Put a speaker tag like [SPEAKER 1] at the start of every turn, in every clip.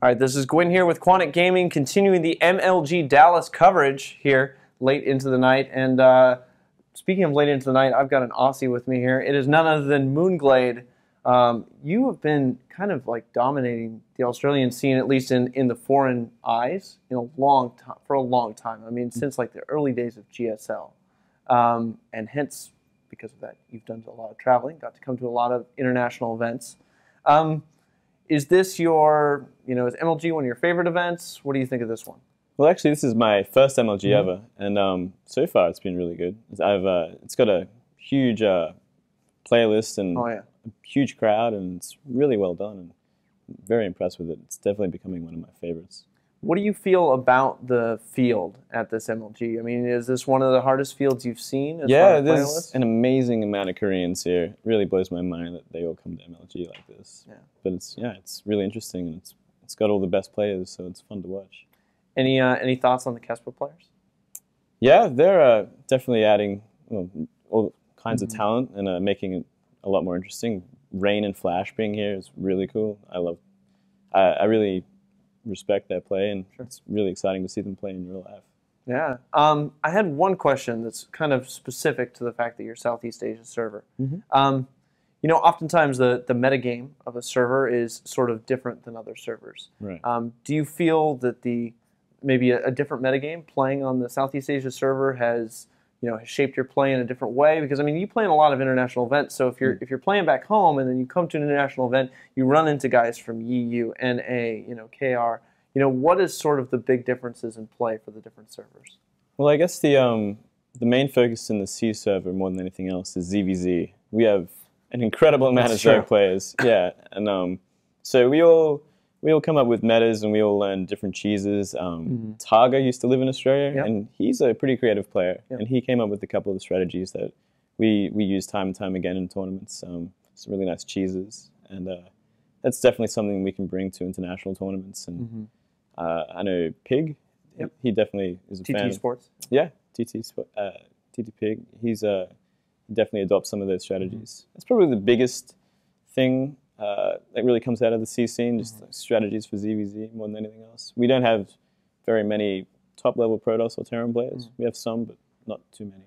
[SPEAKER 1] All right, this is Gwin here with Quantic Gaming, continuing the MLG Dallas coverage here late into the night. And speaking of late into the night, I've got an Aussie with me here. It is none other than mOOnGLaDe. You have been kind of like dominating the Australian scene, at least in the foreign eyes, for a long time. I mean, since like the early days of GSL, and hence because of that, you've done a lot of traveling, got to come to a lot of international events. Is this your, is MLG one of your favorite events? What do you think of this one?
[SPEAKER 2] Well, actually, this is my first MLG ever, and so far it's been really good. It's got a huge playlist and a huge crowd, and it's really well done, and I'm very impressed with it. It's definitely becoming one of my favorites.
[SPEAKER 1] What do you feel about the field at this MLG? I mean, is this one of the hardest fields you've seen?
[SPEAKER 2] Yeah, there's an amazing amount of Koreans here. It really blows my mind that they all come to MLG like this. Yeah. But it's really interesting, and it's got all the best players, so it's fun to watch.
[SPEAKER 1] Any thoughts on the Kesper players?
[SPEAKER 2] Yeah, they're definitely adding all kinds of talent and making it a lot more interesting. Rain and Flash being here is really cool. I really respect their play, and it's really exciting to see them play in real life.
[SPEAKER 1] Yeah. I had one question that's kind of specific to the fact that you're Southeast Asia server. Oftentimes the metagame of a server is sort of different than other servers.
[SPEAKER 2] Right.
[SPEAKER 1] Do you feel that maybe a different metagame playing on the Southeast Asia server has shaped your play in a different way? Because I mean, you play in a lot of international events. So if you're playing back home and then you come to an international event, you run into guys from EU, NA, KR. What is sort of the big differences in play for the different servers?
[SPEAKER 2] Well, I guess the main focus in the C server more than anything else is ZVZ. We have an incredible amount of Zerg players. Yeah, and so we all come up with metas, and we all learn different cheeses. Targa used to live in Australia, and he's a pretty creative player. And he came up with a couple of the strategies that we use time and time again in tournaments. Some really nice cheeses, and that's definitely something we can bring to international tournaments. And I know Pig, he definitely is a fan.
[SPEAKER 1] TT Sports.
[SPEAKER 2] Yeah, TT Pig. He's definitely adopts some of those strategies. That's probably the biggest thing that really comes out of the C scene, just like strategies for ZVZ more than anything else. We don't have very many top-level Protoss or Terran players. We have some, but not too many.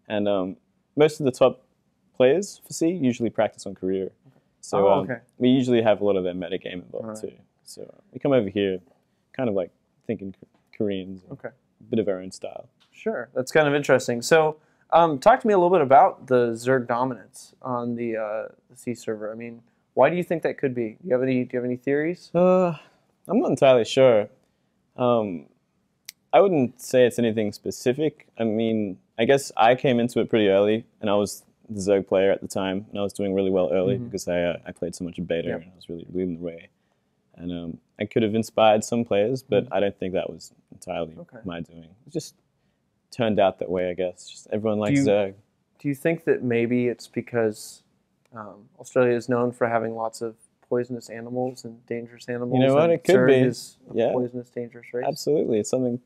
[SPEAKER 2] And most of the top players for C usually practice on career. So we usually have a lot of their metagame involved too. So we come over here kind of like thinking Koreans, a bit of our own style. Sure,
[SPEAKER 1] that's kind of interesting. So talk to me a little bit about the Zerg dominance on the C server. I mean, why do you think that could be? Do you have any theories?
[SPEAKER 2] I'm not entirely sure. I wouldn't say it's anything specific. I mean, I guess I came into it pretty early, and I was the Zerg player at the time, and I was doing really well early because I played so much beta, and I was really leading the way. And I could have inspired some players, but I don't think that was entirely my doing. It just turned out that way, I guess. Just everyone likes Zerg.
[SPEAKER 1] Do you think that maybe it's because Australia is known for having lots of poisonous animals and dangerous animals?
[SPEAKER 2] You know what? It could be.
[SPEAKER 1] Is a poisonous, dangerous race.
[SPEAKER 2] Absolutely. It's something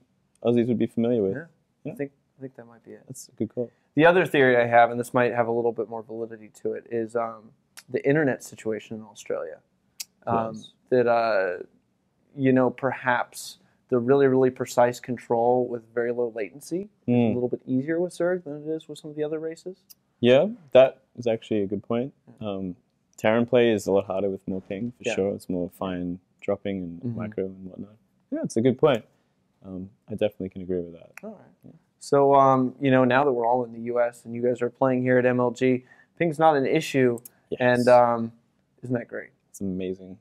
[SPEAKER 2] Aussies would be familiar with.
[SPEAKER 1] Yeah. I think that might be it.
[SPEAKER 2] That's a good call.
[SPEAKER 1] The other theory I have, and this might have a little bit more validity to it, is the internet situation in Australia. That perhaps the really, really precise control with very low latency is a little bit easier with Zerg than it is with some of the other races.
[SPEAKER 2] Yeah, that is actually a good point. Terran play is a lot harder with more ping, for sure. It's more fine dropping and micro and whatnot. Yeah, it's a good point. I definitely can agree with that.
[SPEAKER 1] All right. Yeah. So, now that we're all in the U.S. and you guys are playing here at MLG, ping's not an issue, and isn't that great?
[SPEAKER 2] It's amazing.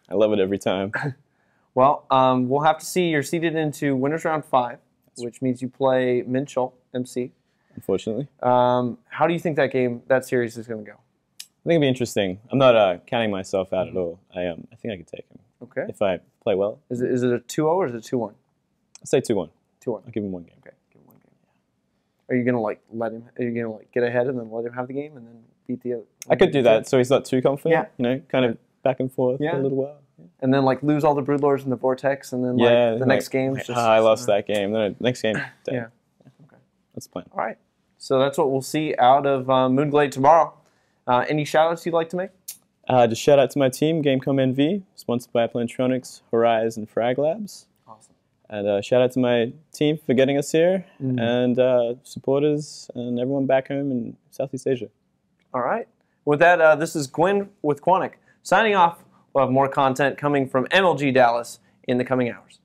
[SPEAKER 2] I love it every time.
[SPEAKER 1] Well, we'll have to see. You're seeded into Winners Round 5, which means you play Minchel, MC.
[SPEAKER 2] Unfortunately.
[SPEAKER 1] How do you think that series is going to go?
[SPEAKER 2] I think it'll be interesting. I'm not counting myself out at all. I think I can take him.
[SPEAKER 1] Okay.
[SPEAKER 2] If I play well.
[SPEAKER 1] Is it a 2-0 or is it 2-1?
[SPEAKER 2] I'll say 2-1.
[SPEAKER 1] 2-1.
[SPEAKER 2] I'll give him one game.
[SPEAKER 1] Okay. Give him one game. Are you gonna let him? Are you gonna get ahead and then let him have the game and then beat the other?
[SPEAKER 2] I could do that. So he's not too confident. Yeah. Kind of back and forth for a little while.
[SPEAKER 1] And then lose all the Broodlords in the Vortex, and then the next game.
[SPEAKER 2] I lost that game. Then next game. Dead.
[SPEAKER 1] Yeah. Okay.
[SPEAKER 2] That's the plan.
[SPEAKER 1] All right. So that's what we'll see out of mOOnGLaDe tomorrow. Any shout-outs you'd like to make?
[SPEAKER 2] Just shout out to my team, Gamecom NV, sponsored by Plantronics, Horizon, and Frag Labs.
[SPEAKER 1] Awesome.
[SPEAKER 2] And shout out to my team for getting us here, and supporters, and everyone back home in Southeast Asia.
[SPEAKER 1] All right. With that, this is Gwin with Quantic. Signing off. We'll have more content coming from MLG Dallas in the coming hours.